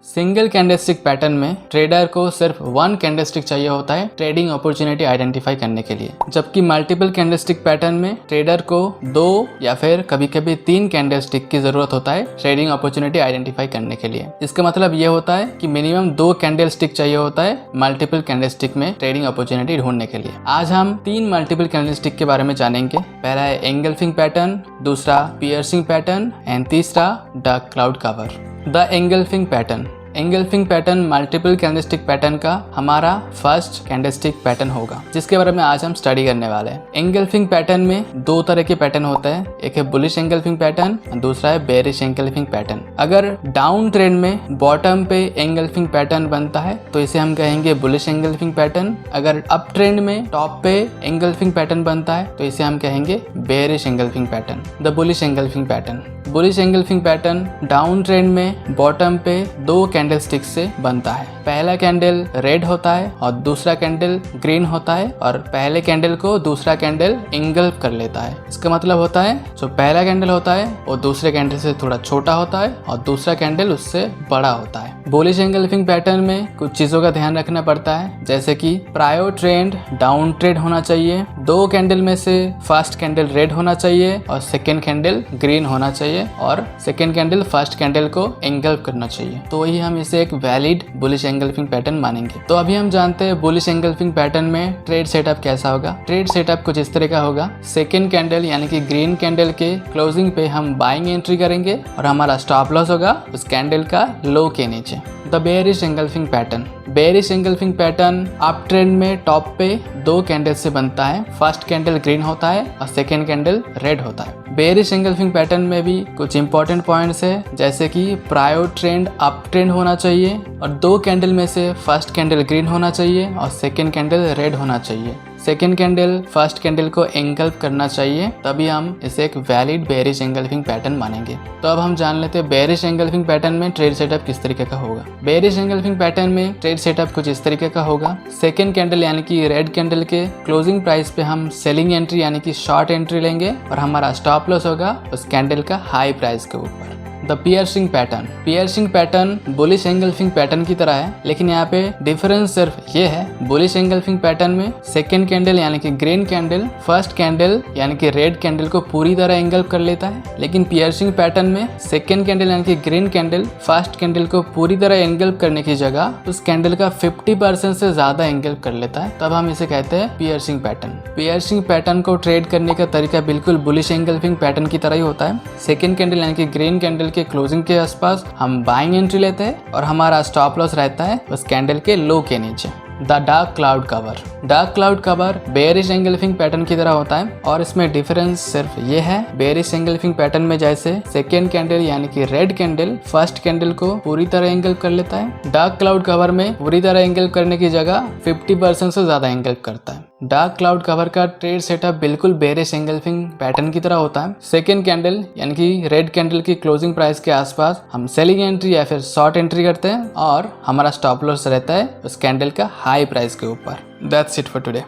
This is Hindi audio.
सिंगल कैंडलस्टिक पैटर्न में ट्रेडर को सिर्फ वन कैंडलस्टिक चाहिए होता है ट्रेडिंग अपॉर्चुनिटी आइडेंटिफाई करने के लिए, जबकि मल्टीपल कैंडलस्टिक पैटर्न में ट्रेडर को 2 या फिर कभी कभी 3 कैंडलस्टिक की जरूरत होता है ट्रेडिंग अपॉर्चुनिटी आइडेंटिफाई करने के लिए। इसका मतलब ये होता है कि मिनिमम 2 कैंडलस्टिक चाहिए होता है मल्टीपल कैंडलस्टिक में ट्रेडिंग अपॉर्चुनिटी ढूंढने के लिए। आज हम 3 मल्टीपल कैंडलस्टिक के बारे में जानेंगे। पहला है एंगल्फिंग पैटर्न, दूसरा पियर्सिंग पैटर्न एंड तीसरा dark cloud cover. The engulfing pattern. Engulfing pattern multiple candlestick pattern का हमारा फर्स्ट कैंडलस्टिक पैटर्न होगा, जिसके बारे में आज हम स्टडी करने वाले हैं। एंगल्फिंग पैटर्न में 2 तरह के पैटर्न होते हैं, एक है बुलिश एंगल्फिंग पैटर्न और दूसरा है बेरिश एंगल्फिंग पैटर्न। अगर डाउन ट्रेंड में बॉटम पे एंगल्फिंग पैटर्न बनता है तो इसे हम कहेंगे बुलिश एंगल्फिंग पैटर्न। अगर अप ट्रेंड में टॉप पे एंगल्फिंग पैटर्न बनता है तो इसे हम कहेंगे bearish engulfing pattern, the bullish engulfing pattern. Bullish engulfing pattern down trend में बॉटम पे 2 कैंडलस्टिक से बनता है। पहला कैंडल रेड होता है और दूसरा कैंडल ग्रीन होता है, और पहले कैंडल को दूसरा कैंडल इंगल्फ कर लेता है। इसका मतलब होता है जो पहला कैंडल होता है वो दूसरे कैंडल से थोड़ा छोटा होता है और दूसरा कैंडल उससे बड़ा होता है। बुलिश एंगल्फिंग पैटर्न में कुछ चीजों का ध्यान रखना पड़ता है, जैसे कि प्रायर ट्रेंड डाउन ट्रेंड होना चाहिए, 2 कैंडल में से फर्स्ट कैंडल रेड होना चाहिए और सेकेंड कैंडल ग्रीन होना चाहिए, और सेकेंड कैंडल फर्स्ट कैंडल को एंगल्फ करना चाहिए, तो ही हम इसे एक वैलिड बुलिश एंगल्फिंग पैटर्न मानेंगे। तो अभी हम जानते हैं बुलिश एंगल्फिंग पैटर्न में ट्रेड सेटअप कैसा होगा। ट्रेड सेटअप कुछ इस तरह का होगा। सेकेंड कैंडल यानी कि ग्रीन कैंडल के क्लोजिंग पे हम बाइंग एंट्री करेंगे और हमारा स्टॉप लॉस होगा उस कैंडल का लो के नीचे। The bearish engulfing pattern. Bearish engulfing pattern up trend में टॉप पे 2 कैंडल से बनता है। फर्स्ट कैंडल ग्रीन होता है और सेकेंड कैंडल रेड होता है। बेरिश एंगल्फिंग पैटर्न में भी कुछ इंपॉर्टेंट पॉइंट्स है, जैसे कि प्रायर ट्रेंड अप ट्रेंड होना चाहिए और 2 कैंडल में से फर्स्ट कैंडल ग्रीन होना चाहिए और सेकेंड कैंडल रेड होना चाहिए। सेकेंड कैंडल फर्स्ट कैंडल को एंगल्फ करना चाहिए, तभी हम इसे एक वैलिड बेरिश एंगल्फिंग पैटर्न मानेंगे। तो अब हम जान लेते हैं बेरिश एंगल्फिंग पैटर्न में ट्रेड सेटअप किस तरीके का होगा। बेरिश एंगल्फिंग पैटर्न में ट्रेड सेटअप कुछ इस तरीके का होगा। सेकेंड कैंडल यानी कि रेड कैंडल के क्लोजिंग प्राइस पे हम सेलिंग एंट्री यानी कि शॉर्ट एंट्री लेंगे और हमारा स्टॉप लॉस होगा उस कैंडल का हाई प्राइस के ऊपर। The piercing pattern. Piercing pattern bullish engulfing pattern की तरह है, लेकिन यहाँ पे डिफरेंस सिर्फ ये है, बुलिश एंगल्फिंग पैटर्न में सेकेंड कैंडल यानी कि ग्रीन कैंडल फर्स्ट कैंडल यानी कि रेड कैंडल को पूरी तरह एंगल्फ कर लेता है, लेकिन पियर्सिंग पैटर्न में सेकेंड कैंडल यानी कि ग्रीन कैंडल फर्स्ट कैंडल को पूरी तरह एंगल्फ करने की जगह उस कैंडल का 50% से ज्यादा एंगल्फ कर लेता है, तब हम इसे कहते हैं पियर्सिंग पैटर्न। पियर्सिंग पैटर्न को ट्रेड करने का तरीका बिल्कुल बुलिश एंगल्फिंग पैटर्न की तरह ही होता है। सेकेंड कैंडल यानी कि ग्रीन कैंडल के क्लोजिंग के आसपास हम बाइंग एंट्री लेते हैं और हमारा स्टॉप लॉस रहता है उस कैंडल के लो के नीचे। The dark cloud cover. Dark cloud cover bearish engulfing pattern की तरह होता है और इसमें डिफरेंस सिर्फ ये है, बेरिश एंगल्फिंग पैटर्न में जैसे सेकेंड कैंडल यानी कि रेड कैंडल फर्स्ट कैंडल को पूरी तरह एंगल्फ कर लेता है, डार्क क्लाउड कवर में पूरी तरह एंगल्फ करने की जगह 50% से ज्यादा एंगल्फ करता है। डार्क क्लाउड कवर का ट्रेड सेटअप बिल्कुल बेरिश एंगल्फिंग पैटर्न की तरह होता है। सेकेंड कैंडल यानी कि रेड कैंडल की क्लोजिंग प्राइस के आसपास हम सेलिंग एंट्री या फिर शॉर्ट एंट्री करते हैं और हमारा स्टॉप लॉस रहता है उस कैंडल का हाई प्राइस के ऊपर। That's it for today.